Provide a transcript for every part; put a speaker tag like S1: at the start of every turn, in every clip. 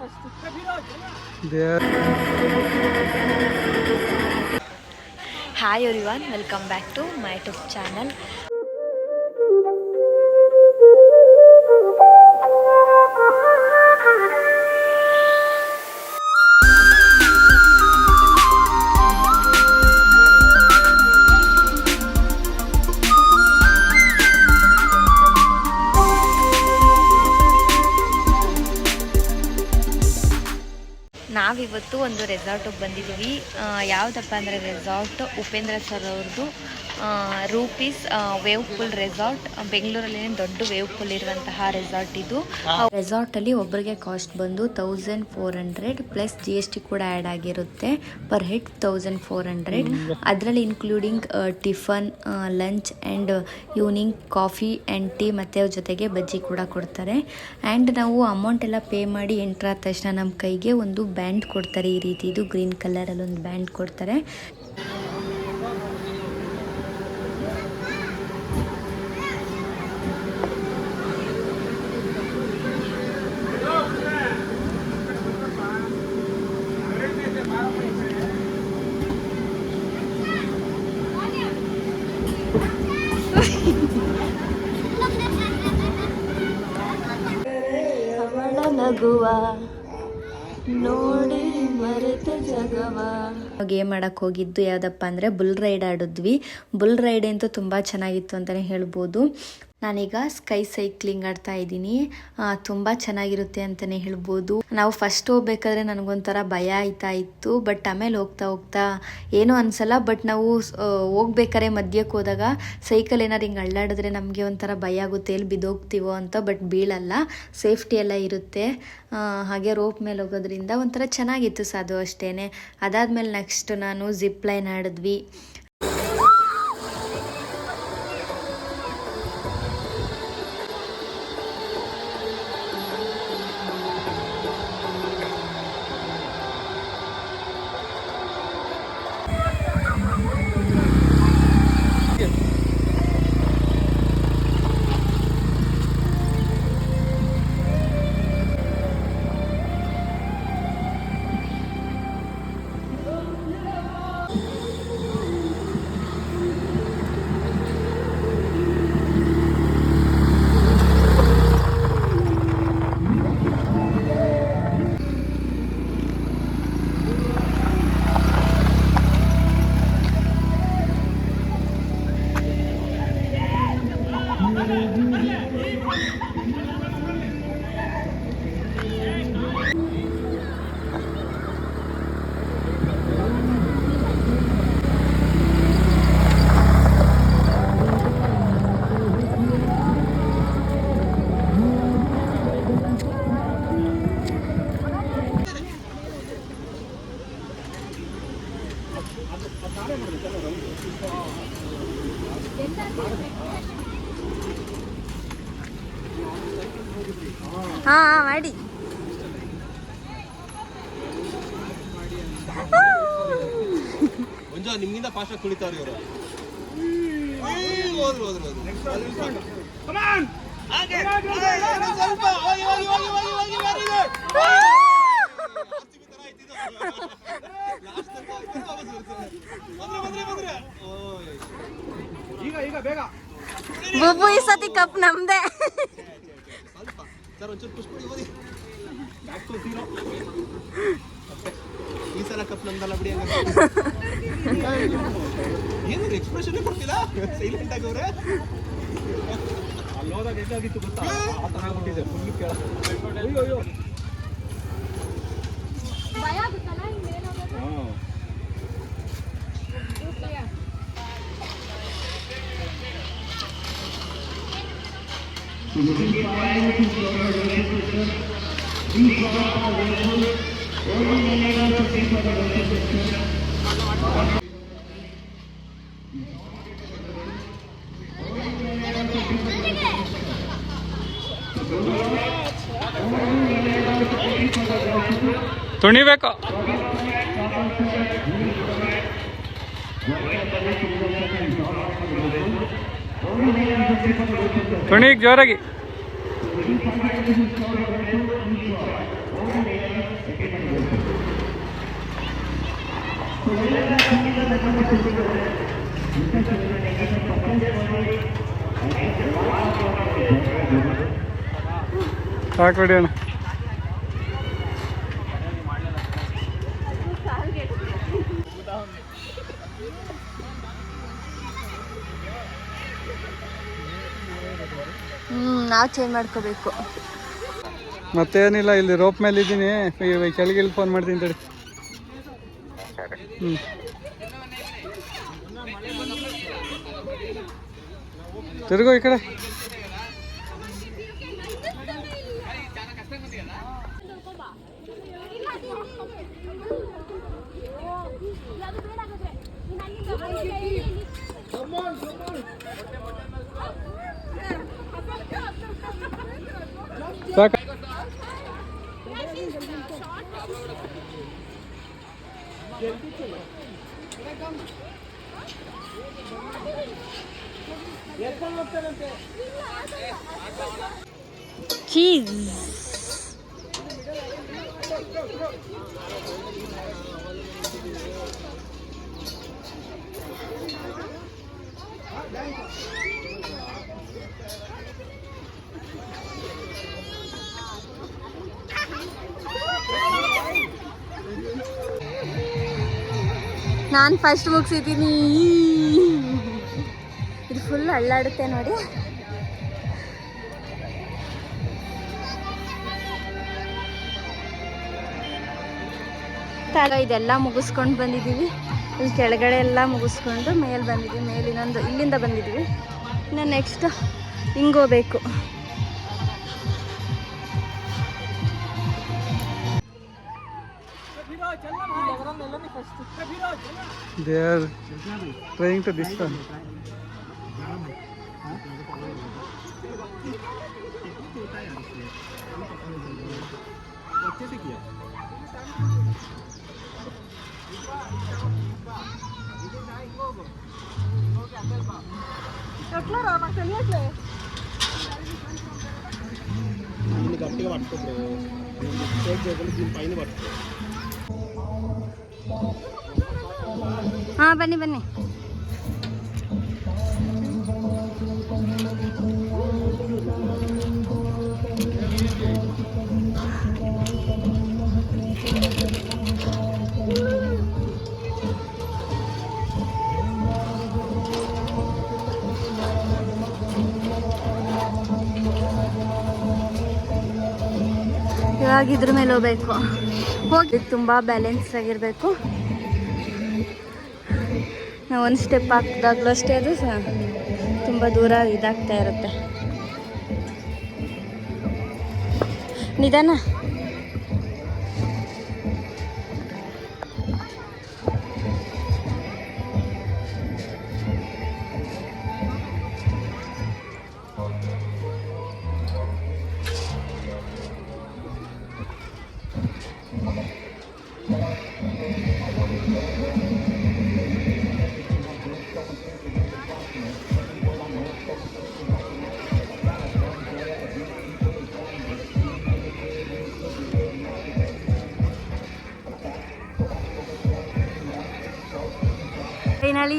S1: Hi everyone, welcome back to my YouTube channel. ನಾವಿವತ್ತು ಒಂದು ರೆಸಾರ್ಟಿಗೆ ಬಂದಿದ್ದೀವಿ. ಯಾವುದಪ್ಪ ಅಂದರೆ ರೆಸಾರ್ಟ್ ಉಪೇಂದ್ರ ಸರ್ ಅವ್ರದ್ದು ರೂಪೀಸ್ ವೇವ್ ಪೂಲ್ ರೆಸಾರ್ಟ್. ಬೆಂಗಳೂರಲ್ಲಿ ದೊಡ್ಡ ವೇವ್ ಪೂಲ್ ಇರುವಂತಹ ರೆಸಾರ್ಟ್ ಇದು. ರೆಸಾರ್ಟಲ್ಲಿ ಒಬ್ಬರಿಗೆ ಕಾಸ್ಟ್ ಬಂದು 1400 ಪ್ಲಸ್ GST ಕೂಡ ಆ್ಯಡ್ ಆಗಿರುತ್ತೆ. Per head 1400. ಅದರಲ್ಲಿ including tiffin, lunch and evening coffee and tea ಮತ್ತು ಜೊತೆಗೆ ಬಜ್ಜಿ ಕೂಡ ಕೊಡ್ತಾರೆ. ಆ್ಯಂಡ್ ನಾವು ಅಮೌಂಟ್ ಎಲ್ಲ ಪೇ ಮಾಡಿ ಎಂಟ್ರ್ ಆದ ತಕ್ಷಣ ನಮ್ಮ ಕೈಗೆ ಒಂದು ಬ್ಯಾಂಡ್ ಕೊಡ್ತಾರೆ. ಈ ರೀತಿ ಇದು ಗ್ರೀನ್ ಕಲರಲ್ಲಿ ಒಂದು ಬ್ಯಾಂಡ್ ಕೊಡ್ತಾರೆ. ನಗುವ ನೋಡಿ ಮರೆತ ಜಗವ. ಗೇಮ್ ಆಡಕ್ಕೆ ಹೋಗಿದ್ದು ಯಾವುದಪ್ಪ ಅಂದರೆ ಬುಲ್ ರೈಡ್ ಆಡಿದ್ವಿ. ಬುಲ್ ರೈಡ್ ಅಂತೂ ತುಂಬ ಚೆನ್ನಾಗಿತ್ತು ಅಂತಲೇ ಹೇಳ್ಬೋದು. ನಾನೀಗ ಸ್ಕೈ ಸೈಕ್ಲಿಂಗ್ ಆಡ್ತಾ ಇದ್ದೀನಿ. ತುಂಬ ಚೆನ್ನಾಗಿರುತ್ತೆ ಅಂತಲೇ ಹೇಳ್ಬೋದು. ನಾವು ಫಸ್ಟ್ ಹೋಗ್ಬೇಕಾದ್ರೆ ನನಗೊಂಥರ ಭಯ ಆಯ್ತಾ ಇತ್ತು. ಬಟ್ ಆಮೇಲೆ ಹೋಗ್ತಾ ಹೋಗ್ತಾ ಏನೂ ಅನಿಸಲ್ಲ. ಬಟ್ ನಾವು ಹೋಗ್ಬೇಕಾದ್ರೆ ಮಧ್ಯಕ್ಕೆ ಹೋದಾಗ ಸೈಕಲ್ ಏನಾರು ಹಿಂಗೆ ಅಳ್ಳಾಡಿದ್ರೆ ನಮಗೆ ಒಂಥರ ಭಯ ಆಗುತ್ತೆ, ಎಲ್ಲಿ ಬಿದ್ದೋಗ್ತೀವೋ ಅಂತ. ಬಟ್ ಬೀಳಲ್ಲ, ಸೇಫ್ಟಿ ಎಲ್ಲ ಇರುತ್ತೆ. ಹಾಗೆ ರೋಪ್ ಮೇಲೆ ಹೋಗೋದ್ರಿಂದ ಒಂಥರ ಚೆನ್ನಾಗಿತ್ತು ಅದು ಅಷ್ಟೇ. ಅದಾದಮೇಲೆ ನೆಕ್ಸ್ಟ್ ನಾನು ಜಿಪ್ ಲೈನ್ ಆಡಿದ್ವಿ. ಮಾಡಿ
S2: ನಿಮ್ಗಿಂತ ಫಾಸ್ಟ್ ಆಗಿ ಕುಳಿತಾವ್ರಿ ಇವರು. ಈಗ ಬೇಗ
S1: ಬುಬ್ಬು ಈ ಸತಿ ಕಪ್ ನಮ್ದೆ.
S2: ಸರ್ ಒಂಚೂರು ಪುಷ್ ಮಾಡಿ ಓದಿ. ಈ ಸಲ ಕಪ್ ನಮ್ದಲ್ಲ ಬಿಡಿ. ಏನು ಎಕ್ಸ್ಪ್ರೆಷನ್ ಕೊಡ್ತಿಲ್ಲ, ಸೈಲೆಂಟ್ ಆಗಿ ಅವ್ರೆ. ಅಲ್ಲಿ ಹೋದಾಗ ಎಷ್ಟಾಗಿತ್ತು ಗೊತ್ತಾ, ಆ ಥರ ಆಗ್ಬಿಟ್ಟಿದೆ ಫುಲ್ ಕೇಳ. ಅಯ್ಯೋ ಭಯ ಆಗುತ್ತಲ್ಲ ಹಿಂಗೇನಾಗೋದು.
S3: ತುಣಿಬೇಕು. ತುಣಿಗೆ ಜೋರಾಗಿ. ಸಾಕು ಅಣ್ಣ.
S1: ನಾವು ಚೇಂಜ್ ಮಾಡ್ಕೋಬೇಕು.
S3: ಮತ್ತೇನಿಲ್ಲ, ಇಲ್ಲಿ ರೋಪ್ ಮೇಲೆ ಇದ್ದೀನಿ, ಕೆಳಗೆ ಫೋನ್ ಮಾಡ್ತೀನಿ ತಡಿ. ತಿರುಗೋ ಈ ಕಡೆ. ಸಾಕ
S1: ಚೀಸ್. ನಾನು ಫಸ್ಟ್ ಮುಗಿಸಿದ್ದೀನಿ. ಇದು ಫುಲ್ ಅಳ್ಳಾಡುತ್ತೆ ನೋಡಿ. ಇದೆಲ್ಲ ಮುಗಿಸ್ಕೊಂಡು ಬಂದಿದ್ದೀವಿ. ಇಲ್ಲಿ ಕೆಳಗಡೆ ಎಲ್ಲ ಮುಗಿಸ್ಕೊಂಡು ಮೇಲೆ ಬಂದಿದ್ದೀವಿ. ಮೇಲೆ ಇನ್ನೊಂದು ಇಲ್ಲಿಂದ ಬಂದಿದ್ದೀವಿ. ಇನ್ನು next ಹಿಂಗೋಗ್ಬೇಕು.
S3: They are trying to disturb.
S2: గట్టిగా పట్టుకోండి, దీని పైన పట్టుకో.
S1: ಹಾಂ ಬನ್ನಿ ಬನ್ನಿ. ಇವಾಗ ಇದ್ರ ಮೇಲೆ ಹೋಗ್ಬೇಕು. ಹೋಗಿ ತುಂಬ ಬ್ಯಾಲೆನ್ಸ್ ಆಗಿರಬೇಕು. ನಾವು ಒಂದು ಸ್ಟೆಪ್ ಹಾಕಿದಾಗಲೂ ಅಷ್ಟೇ ಅದು ತುಂಬ ದೂರ ಇದಾಗ್ತಾ ಇರುತ್ತೆ. ನಿಧಾನ. ಫೈನಲಿ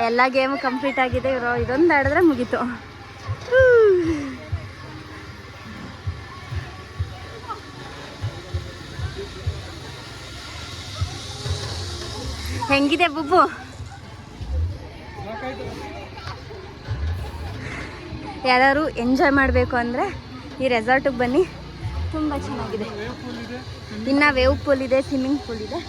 S1: ಎಲ್ಲ ಗೇಮು ಕಂಪ್ಲೀಟ್ ಆಗಿದೆ. ಇವರು ಇದೊಂದು ಆಡಿದ್ರೆ ಮುಗೀತು. ಹೆಂಗಿದೆ ಬುಬ್ಬು? ಯಾರು ಎಂಜಾಯ್ ಮಾಡಬೇಕು ಅಂದರೆ ಈ ರೆಸಾರ್ಟಿಗೆ ಬನ್ನಿ, ತುಂಬ ಚೆನ್ನಾಗಿದೆ. ಇನ್ನು ವೇವ್ ಪೂಲ್ ಇದೆ, ಸ್ವಿಮ್ಮಿಂಗ್ ಪೂಲ್ ಇದೆ.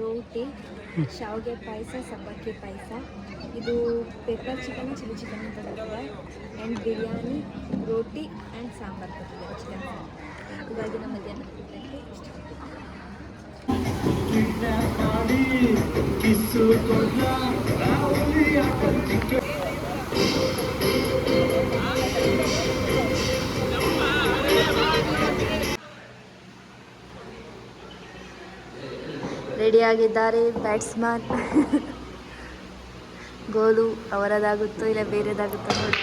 S1: ರೋಟಿ, ಶಾವಿಗೆ ಪಾಯಸ, ಸಬ್ಬಕ್ಕಿ ಪಾಯಸ, ಇದು ಪೆಪ್ಪರ್ ಚಿಕನ್, ಚಿಲ್ಲಿ ಚಿಕನ್ ಅಂತ ಬರ್ತದೆ. And biryani, roti and sambar ಕೊಟ್ಟಿದ್ದಾರೆ, ಚಿಕನ್ ಸಾಂಬಾರು. ಇವಾಗಿನ ಮಧ್ಯಾಹ್ನ ಊಟಕ್ಕೆ ಇಷ್ಟ. ರೆಡಿಯಾಗಿದ್ದಾರೆ ಬ್ಯಾಟ್ಸ್ಮನ್. ಗೋಲು ಅವರದಾಗುತ್ತೋ ಇಲ್ಲ ಬೇರೆದಾಗುತ್ತೋ ನೋಡಿ.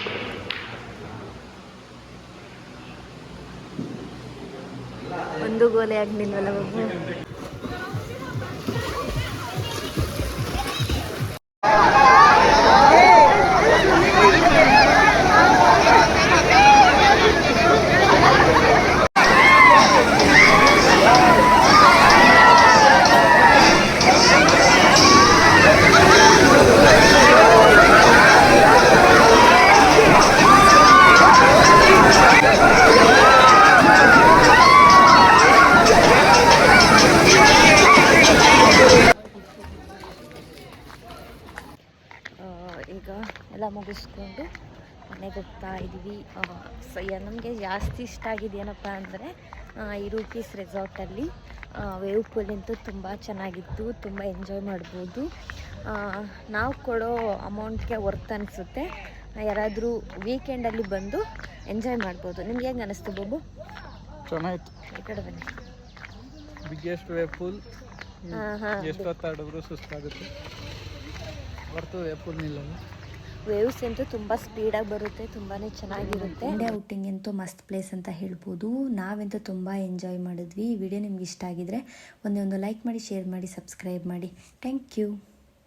S1: ಒಂದು ಗೋಲೆ ಆಗಲಿಲ್ವಲ್ಲ ಬಾಬು. ಈಗ ಎಲ್ಲ ಮುಗಿಸ್ಕೊಂಡು ಮನೆಗೆ ಹೋಗ್ತಾ ಇದ್ದೀವಿ. ನಮಗೆ ಜಾಸ್ತಿ ಇಷ್ಟ ಆಗಿದೆ ಏನಪ್ಪ ಅಂದರೆ ಈ ರೂಪೀಸ್ ರೆಸಾರ್ಟಲ್ಲಿ ವೇವ್ ಪೂಲ್ ಅಂತೂ ತುಂಬ ಚೆನ್ನಾಗಿತ್ತು, ತುಂಬ ಎಂಜಾಯ್ ಮಾಡ್ಬೋದು. ನಾವು ಕೊಡೋ ಅಮೌಂಟ್ಗೆ ವರ್ತ್ ಅನಿಸುತ್ತೆ. ಯಾರಾದರೂ ವೀಕೆಂಡಲ್ಲಿ ಬಂದು ಎಂಜಾಯ್ ಮಾಡ್ಬೋದು. ನಿಮ್ಗೆ ಹೆಂಗೆ ಅನ್ನಿಸ್ತು ಬಾಬು?
S3: ಚೆನ್ನಾಗಿತ್ತು.
S1: ಈ ಕಡೆ ಬನ್ನಿ.
S3: Biggest wave pool.
S1: ಹಾಂ,
S3: ಎಷ್ಟೊತ್ತಾಡಿದ್ರು ಸುಸ್ತಾಗುತ್ತೆ, ಹೊರತು ವೇವ್ ಪೂಲ್ ನಿಲ್ಲಲ್ಲ.
S1: ವೇವ್ಸ್ ಅಂತೂ ತುಂಬ ಸ್ಪೀಡಾಗಿ ಬರುತ್ತೆ, ತುಂಬಾ ಚೆನ್ನಾಗಿರುತ್ತೆ. ಇಂಡಿಯಾ ಔಟಿಂಗ್ ಅಂತೂ ಮಸ್ತ್ ಪ್ಲೇಸ್ ಅಂತ ಹೇಳ್ಬೋದು. ನಾವಂತೂ ತುಂಬ ಎಂಜಾಯ್ ಮಾಡಿದ್ವಿ. ಈ ವಿಡಿಯೋ ನಿಮ್ಗೆ ಇಷ್ಟ ಆಗಿದ್ರೆ ಒಂದೇ ಒಂದು ಲೈಕ್ ಮಾಡಿ, ಶೇರ್ ಮಾಡಿ, ಸಬ್ಸ್ಕ್ರೈಬ್ ಮಾಡಿ. Thank you.